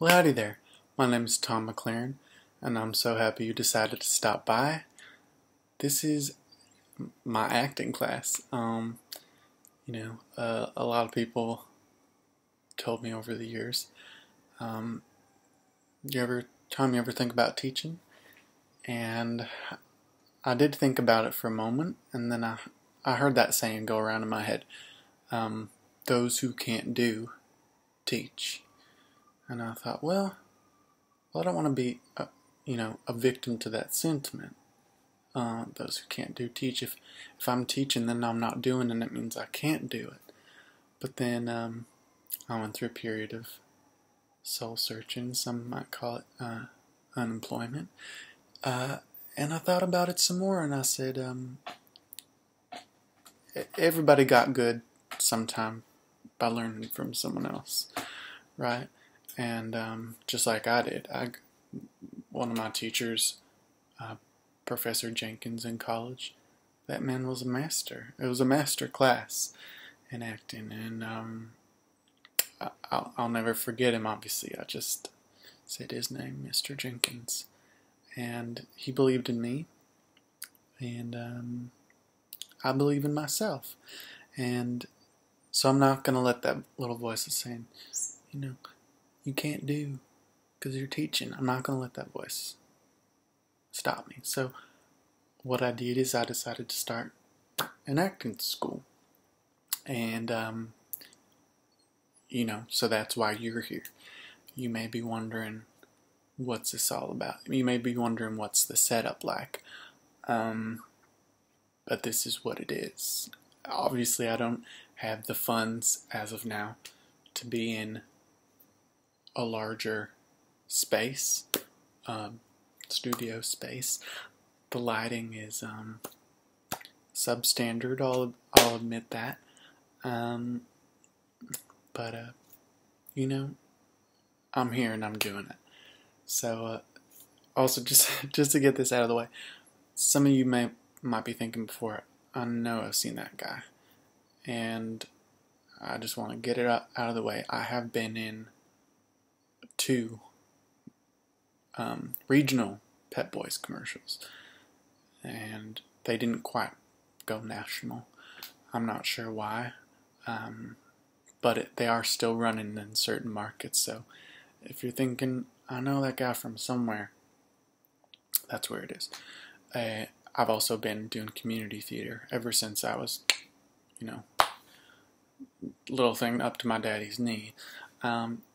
Well, howdy there. My name is Tom McClarren, and I'm so happy you decided to stop by. This is my acting class. A lot of people told me over the years, um, Tom, you ever think about teaching? And I did think about it for a moment, and then I heard that saying go around in my head. Those who can't do, teach. And I thought, well, I don't want to be, a victim to that sentiment. Those who can't do teach. If I'm teaching, then I'm not doing, and it means I can't do it. But then I went through a period of soul searching. Some might call it unemployment. And I thought about it some more, and I said, everybody got good sometime by learning from someone else, right? And just like I did, one of my teachers, Professor Jenkins in college, that man was a master. It was a master class in acting, and I'll never forget him. Obviously, I just said his name, Mr. Jenkins, and he believed in me, and I believe in myself, and so I'm not gonna let that little voice that's saying, you can't do because you're teaching. I'm not gonna let that voice stop me. So what I did is I decided to start an acting school, and so that's why you're here. You may be wondering, what's this all about? You may be wondering, what's the setup like? But this is what it is. Obviously, I don't have the funds as of now to be in a larger space, studio space. The lighting is substandard. I'll admit that. But I'm here and I'm doing it. So also just to get this out of the way, some of you might be thinking before, I know I've seen that guy, and I just want to get it out of the way. I have been in 2 regional Pep Boys commercials, and they didn't quite go national. I'm not sure why, but they are still running in certain markets. So if you're thinking, I know that guy from somewhere, that's where it is. I've also been doing community theater ever since I was, little thing up to my daddy's knee.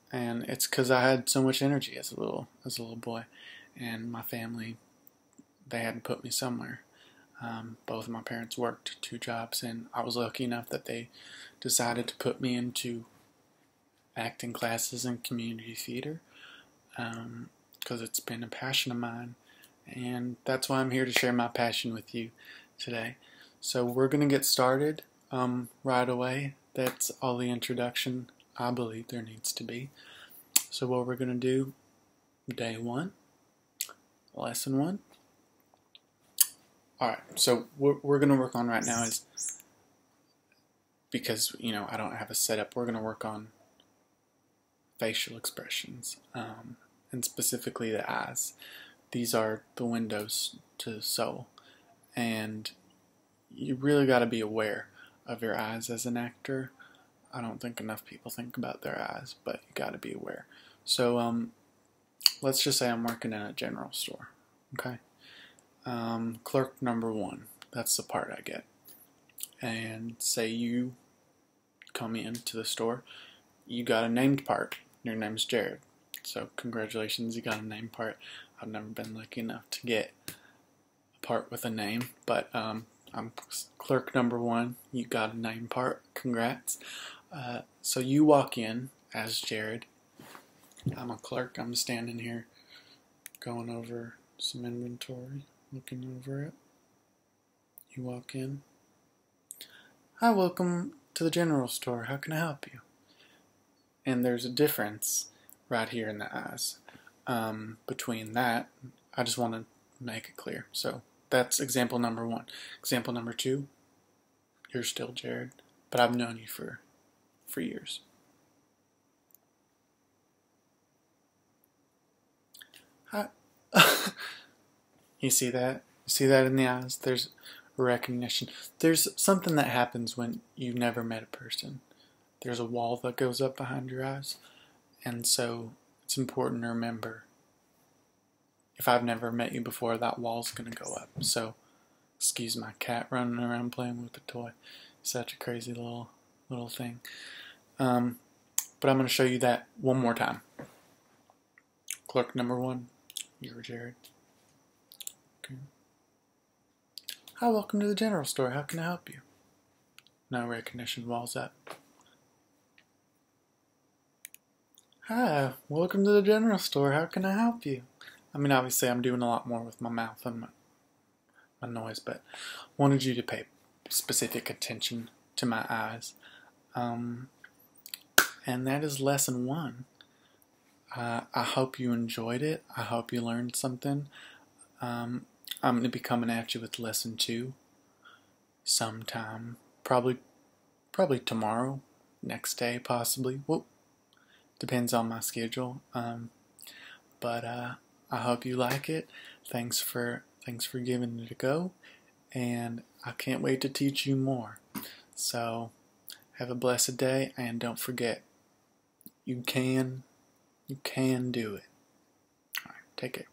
And it's because I had so much energy as a little boy, and my family, they had to put me somewhere. Both of my parents worked 2 jobs, and I was lucky enough that they decided to put me into acting classes and community theater, because it's been a passion of mine, and that's why I'm here to share my passion with you today. So we're going to get started right away. That's all the introduction I believe there needs to be. So what we're going to do, day 1, lesson 1. Alright, so what we're going to work on right now is, because, I don't have a setup, we're going to work on facial expressions, and specifically the eyes. These are the windows to the soul, and you really got to be aware of your eyes as an actor. I don't think enough people think about their eyes, but you got to be aware. So let's just say I'm working in a general store, okay? Clerk number 1, that's the part I get. And say you come into the store, you got a named part. Your name's Jared. So congratulations, you got a named part. I've never been lucky enough to get a part with a name, but I'm clerk number 1. You got a name part. Congrats. So you walk in as Jared. I'm a clerk. I'm standing here going over some inventory, looking over it. You walk in. Hi, welcome to the general store. How can I help you? And there's a difference right here in the eyes. Between that, I just want to make it clear. So that's example number 1. Example number 2, you're still Jared, but I've known you for years. You see that? You see that in the eyes? There's recognition. There's something that happens when you've never met a person. There's a wall that goes up behind your eyes. And so it's important to remember, if I've never met you before, that wall's going to go up. So, excuse my cat running around playing with the toy. Such a crazy little thing. But I'm going to show you that one more time. Clerk number 1, you're Jared. Okay. Hi, welcome to the general store. How can I help you? No recognition, walls up. Hi, welcome to the general store. How can I help you? I mean, obviously I'm doing a lot more with my mouth and my noise, but wanted you to pay specific attention to my eyes. And that is lesson 1. I hope you enjoyed it. I hope you learned something. I'm going to be coming at you with lesson 2 sometime. Probably tomorrow, next day, possibly. Well, depends on my schedule. But I hope you like it. Thanks for giving it a go, and I can't wait to teach you more. So have a blessed day, and don't forget, you can do it. All right, take care.